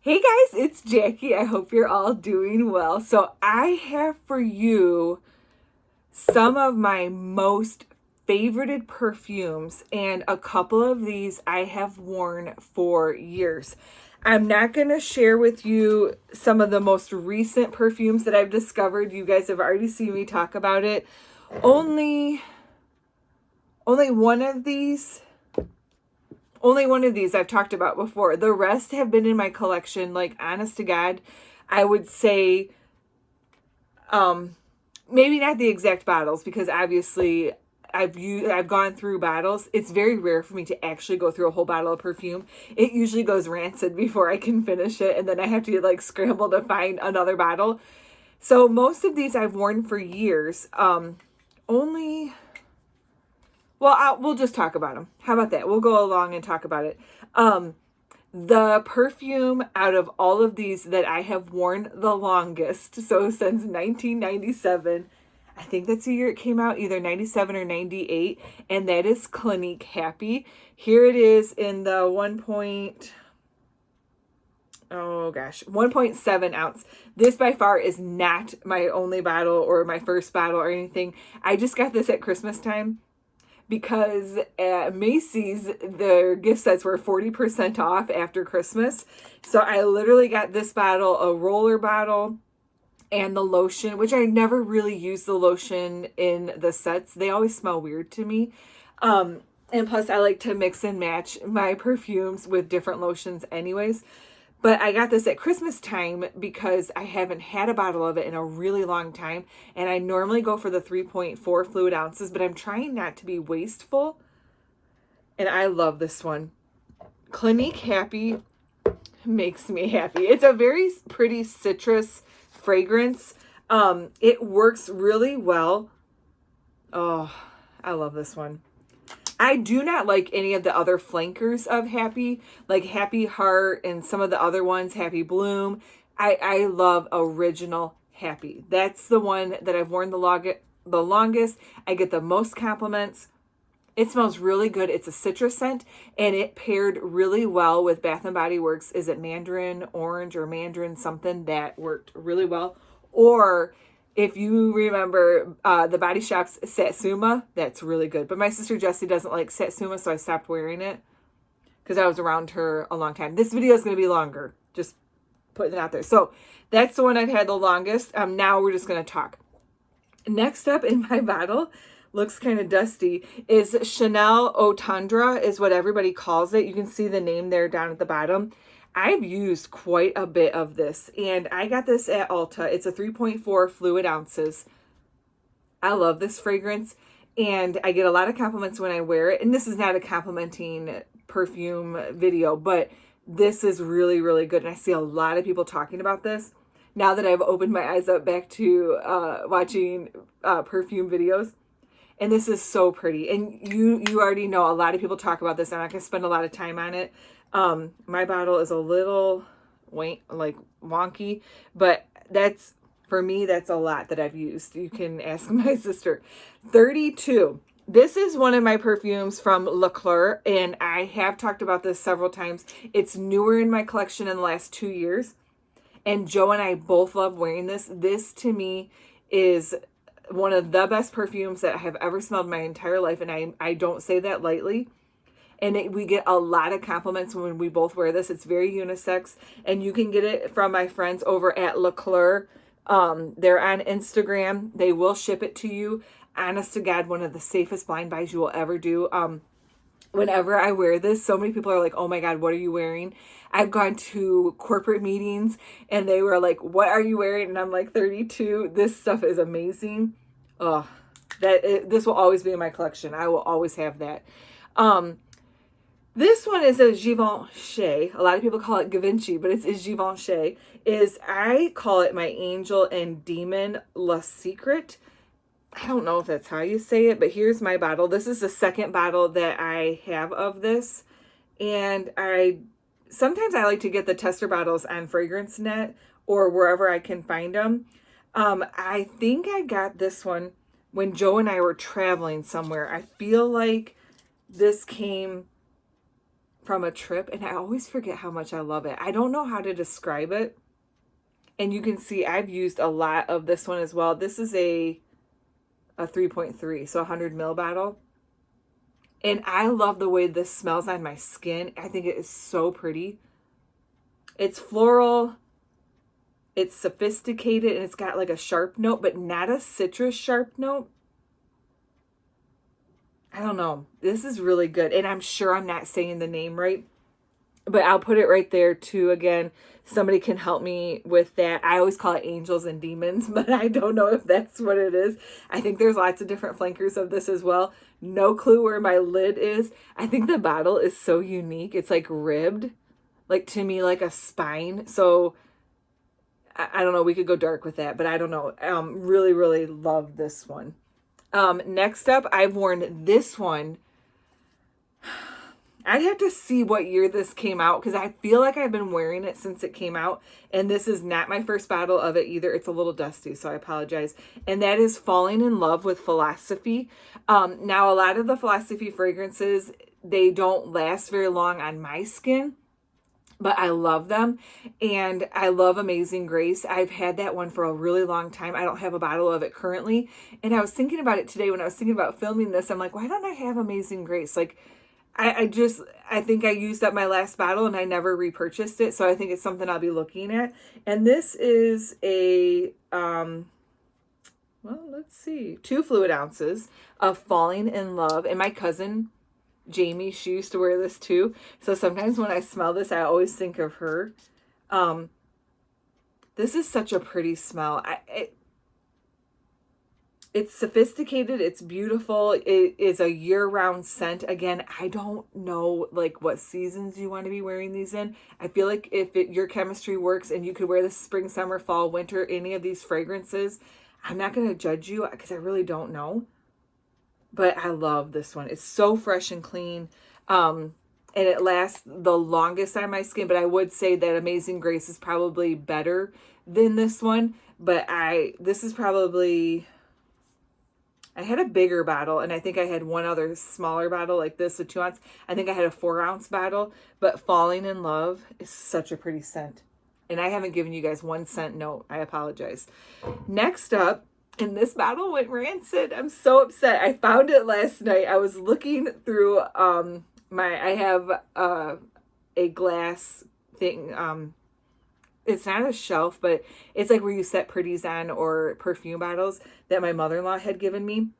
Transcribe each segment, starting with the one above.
Hey guys, it's Jackie. I hope you're all doing well. So I have for you some of my most favorited perfumes, and a couple of these I have worn for years. I'm not going to share with you some of the most recent perfumes that I've discovered. You guys have already seen me talk about it. Only one of these Only one of these I've talked about before. The rest have been in my collection, like, honest to God, I would say, maybe not the exact bottles, because obviously I've gone through bottles. It's very rare for me to actually go through a whole bottle of perfume. It usually goes rancid before I can finish it, and then I have to like scramble to find another bottle. So most of these I've worn for years. Only Well, we'll just talk about them. How about that? We'll go along and talk about it. The perfume out of all of these that I have worn the longest, so since 1997, I think that's the year it came out, either 97 or 98, and that is Clinique Happy. Here it is in the 1.7 ounce. This by far is not my only bottle or my first bottle or anything. I just got this at Christmas time, because at Macy's, their gift sets were 40% off after Christmas. So I literally got this bottle, a roller bottle, and the lotion, which I never really use the lotion in the sets. They always smell weird to me. And plus, I like to mix and match my perfumes with different lotions anyways. But I got this at Christmas time because I haven't had a bottle of it in a really long time. And I normally go for the 3.4 fluid ounces, but I'm trying not to be wasteful. And I love this one. Clinique Happy makes me happy. It's a very pretty citrus fragrance. It works really well. Oh, I love this one. I do not like any of the other flankers of Happy, like Happy Heart and some of the other ones, Happy Bloom. I love original Happy. That's the one that I've worn the longest. I get the most compliments. It smells really good. It's a citrus scent, and it paired really well with Bath & Body Works. Is it Mandarin Orange or Mandarin something? That worked really well. Or if you remember the Body Shop's Satsuma, that's really good. But my sister Jessie doesn't like Satsuma, so I stopped wearing it because I was around her a long time. This video is going to be longer, just putting it out there. So that's the one I've had the longest. Now we're just going to talk. Next up in my bottle, looks kind of dusty, is Chanel Eau Tendre is what everybody calls it. You can see the name there down at the bottom. I've used quite a bit of this, and I got this at Ulta. It's a 3.4 fluid ounces. I love this fragrance, and I get a lot of compliments when I wear it. And this is not a complimenting perfume video, but this is really, really good. And I see a lot of people talking about this now that I've opened my eyes up back to watching perfume videos. And this is so pretty. And you already know a lot of people talk about this. I'm not going to spend a lot of time on it. My bottle is a little wonky, but for me, that's a lot that I've used. You can ask my sister. 32. This is one of my perfumes from Leclerc, and I have talked about this several times. It's newer in my collection in the last 2 years, and Joe and I both love wearing this. This, to me, is one of the best perfumes that I have ever smelled my entire life, and I don't say that lightly. And we get a lot of compliments when we both wear this. It's very unisex, and you can get it from my friends over at Leclerc. They're on Instagram. They will ship it to you. Honest to God, one of the safest blind buys you will ever do. Whenever I wear this, so many people are like, oh my God, what are you wearing? I've gone to corporate meetings, and they were like, what are you wearing? And I'm like, 32. This stuff is amazing. Oh, this will always be in my collection. I will always have that. This one is a Givenchy. A lot of people call it Givenchy, but it's Givenchy. I call it my Angel and Demon Le Secret. I don't know if that's how you say it, but here's my bottle. This is the second bottle that I have of this. And sometimes I like to get the tester bottles on FragranceNet or wherever I can find them. I think I got this one when Joe and I were traveling somewhere. I feel like this came from a trip, and I always forget how much I love it. I don't know how to describe it. And you can see I've used a lot of this one as well. This is a 3.3, so 100 ml bottle. And I love the way this smells on my skin. I think it is so pretty. It's floral, it's sophisticated, and it's got like a sharp note, but not a citrus sharp note. I don't know. This is really good. And I'm sure I'm not saying the name right, but I'll put it right there too. Again, somebody can help me with that. I always call it angels and demons, but I don't know if that's what it is. I think there's lots of different flankers of this as well. No clue where my lid is. I think the bottle is so unique. It's like ribbed, like to me, like a spine. So I don't know. We could go dark with that, but I don't know. Really, really love this one. Next up, I've worn this one. I'd have to see what year this came out because I feel like I've been wearing it since it came out. And this is not my first bottle of it either. It's a little dusty, so I apologize. And that is Falling in Love with Philosophy. Now, a lot of the Philosophy fragrances, they don't last very long on my skin, but I love them. And I love Amazing Grace. I've had that one for a really long time. I don't have a bottle of it currently. And I was thinking about it today when I was thinking about filming this. I'm like, why don't I have Amazing Grace? Like, I think I used up my last bottle and I never repurchased it. So I think it's something I'll be looking at. And this is a, well, let's see, 2 fluid ounces of Falling in Love. And my cousin, Jamie, she used to wear this too. So sometimes when I smell this, I always think of her. This is such a pretty smell. It's sophisticated. It's beautiful. It is a year-round scent. Again, I don't know like what seasons you want to be wearing these in. I feel like if your chemistry works and you could wear this spring, summer, fall, winter, any of these fragrances, I'm not going to judge you because I really don't know. But I love this one. It's so fresh and clean. And it lasts the longest on my skin. But I would say that Amazing Grace is probably better than this one. But this is probably... I had a bigger bottle, and I think I had one other smaller bottle like this, a 2 ounce. I think I had a 4 ounce bottle, but Falling in Love is such a pretty scent. And I haven't given you guys 1 cent note. I apologize. Next up, and this bottle went rancid. I'm so upset. I found it last night. I was looking through I have a glass thing. It's not a shelf, but it's like where you set pretties on or perfume bottles that my mother-in-law had given me.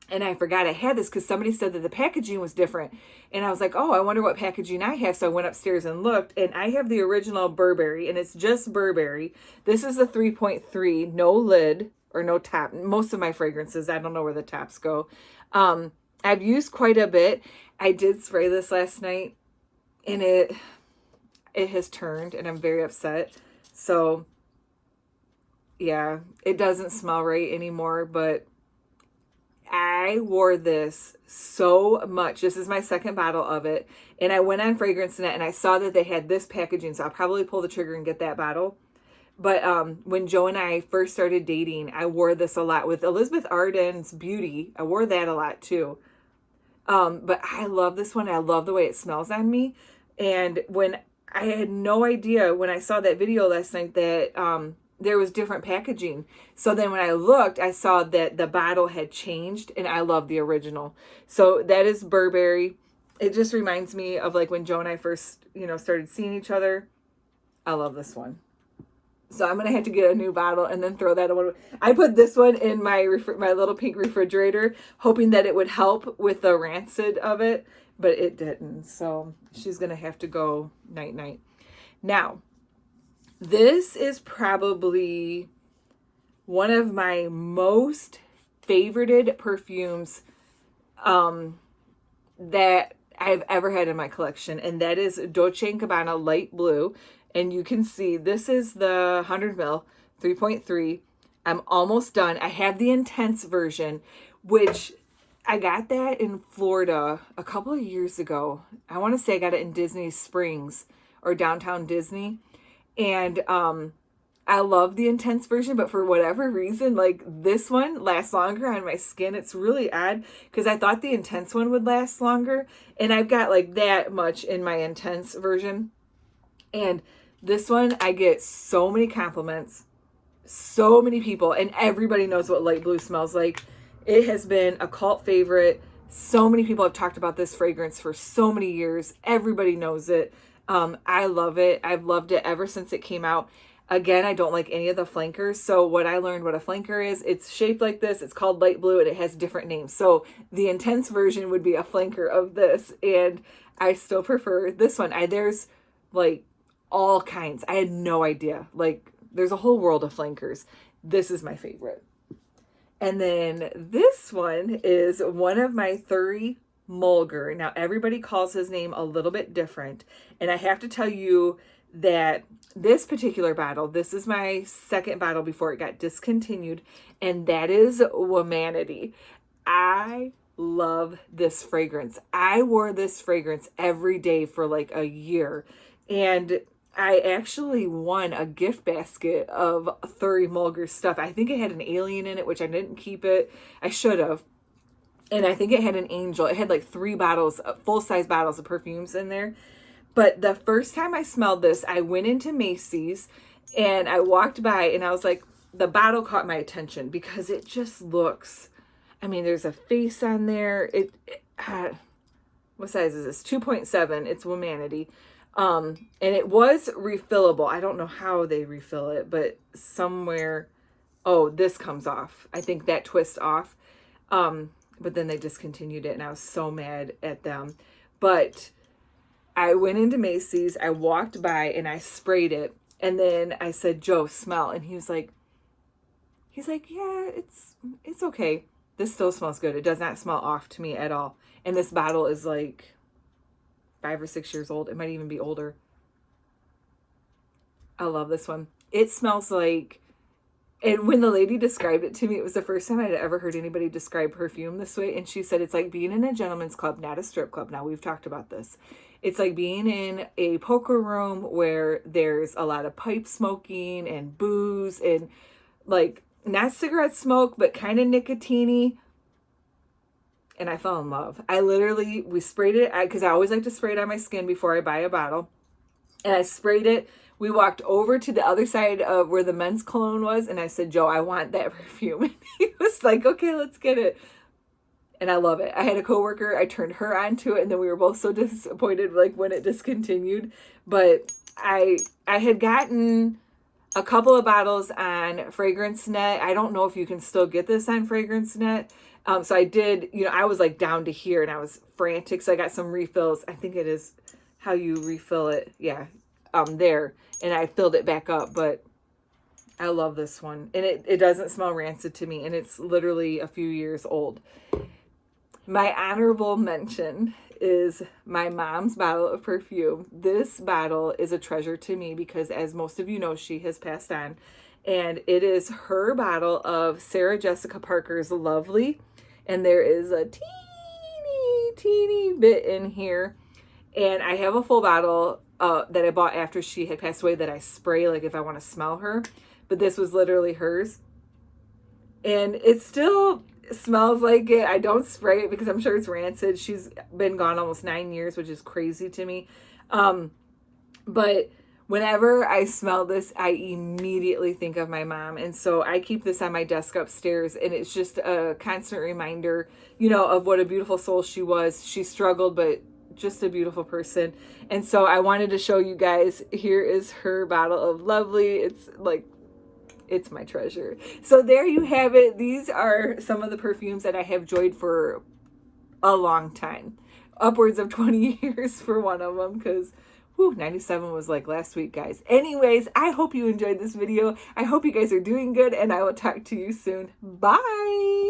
And I forgot I had this because somebody said that the packaging was different. And I was like, oh, I wonder what packaging I have. So I went upstairs and looked, and I have the original Burberry, and it's just Burberry. This is a 3.3, no lid or no top. Most of my fragrances, I don't know where the tops go. I've used quite a bit. I did spray this last night, and it has turned, and I'm very upset. So, yeah, it doesn't smell right anymore, but I wore this so much. This is my second bottle of it, and I went on FragranceNet, and I saw that they had this packaging, so I'll probably pull the trigger and get that bottle. But when Joe and I first started dating, I wore this a lot with Elizabeth Arden's Beauty. I wore that a lot, too. But I love this one. I love the way it smells on me, and when I had no idea when I saw that video last night that there was different packaging. So then when I looked, I saw that the bottle had changed, and I love the original. So that is Burberry. It just reminds me of like when Joe and I first, started seeing each other. I love this one. So I'm going to have to get a new bottle and then throw that away. I put this one in my little pink refrigerator, hoping that it would help with the rancid of it. But it didn't, so she's going to have to go night-night. Now, this is probably one of my most favorited perfumes that I've ever had in my collection, and that is Dolce & Gabbana Light Blue. And you can see this is the 100 ml, 3.3. I'm almost done. I have the intense version, which... I got that in Florida a couple of years ago. I want to say I got it in Disney Springs or downtown Disney. And I love the intense version, but for whatever reason, like this one lasts longer on my skin. It's really odd because I thought the intense one would last longer, and I've got like that much in my intense version. And this one, I get so many compliments, so many people, and everybody knows what light blue smells like. It has been a cult favorite. So many people have talked about this fragrance for so many years. Everybody knows it. I love it. I've loved it ever since it came out. Again, I don't like any of the flankers. So what I learned what a flanker is, it's shaped like this. It's called light blue and it has different names. So the intense version would be a flanker of this. And I still prefer this one. There's like all kinds. I had no idea. Like there's a whole world of flankers. This is my favorite. And then this one is one of my Thury Mulger. Now everybody calls his name a little bit different. And I have to tell you that this particular bottle, this is my second bottle before it got discontinued, and that is Womanity. I love this fragrance. I wore this fragrance every day for like a year, and I actually won a gift basket of Thury Mulger stuff. I think it had an alien in it, which I didn't keep it. I should have. And I think it had an angel. It had like 3 bottles, full-size bottles of perfumes in there. But the first time I smelled this, I went into Macy's and I walked by and I was like, the bottle caught my attention because it just looks, I mean, there's a face on there. What size is this? 2.7. It's Womanity. And it was refillable. I don't know how they refill it, but somewhere, oh, this comes off. I think that twists off. But then they discontinued it and I was so mad at them. But I went into Macy's, I walked by and I sprayed it. And then I said, Joe, smell. And he's like, yeah, it's okay. This still smells good. It does not smell off to me at all. And this bottle is like 5 or 6 years old. It might even be older. I love this one. It smells like, and when the lady described it to me, it was the first time I'd ever heard anybody describe perfume this way. And she said, it's like being in a gentleman's club, not a strip club. Now, we've talked about this. It's like being in a poker room where there's a lot of pipe smoking and booze and like not cigarette smoke, but kind of nicotine-y. And I fell in love. We sprayed it because I always like to spray it on my skin before I buy a bottle. And I sprayed it. We walked over to the other side of where the men's cologne was. And I said, Joe, I want that perfume. And he was like, okay, let's get it. And I love it. I had a coworker, I turned her onto it, and then we were both so disappointed like when it discontinued. But I had gotten a couple of bottles on FragranceNet. I don't know if you can still get this on FragranceNet. So I did, I was like down to here and I was frantic. So I got some refills. I think it is how you refill it. Yeah, there. And I filled it back up, but I love this one. And it doesn't smell rancid to me. And it's literally a few years old. My honorable mention is my mom's bottle of perfume. This bottle is a treasure to me because, as most of you know, she has passed on. And it is her bottle of Sarah Jessica Parker's Lovely. And there is a teeny bit in here. And I have a full bottle that I bought after she had passed away that I spray like if I want to smell her. But this was literally hers. And it still smells like it. I don't spray it because I'm sure it's rancid. She's been gone almost 9 years, which is crazy to me. But whenever I smell this, I immediately think of my mom. And so I keep this on my desk upstairs. And it's just a constant reminder, of what a beautiful soul she was. She struggled, but just a beautiful person. And so I wanted to show you guys, here is her bottle of Lovely. It's my treasure. So there you have it. These are some of the perfumes that I have enjoyed for a long time. Upwards of 20 years for one of them because 97 was like last week, guys. Anyways, I hope you enjoyed this video. I hope you guys are doing good and I will talk to you soon. Bye.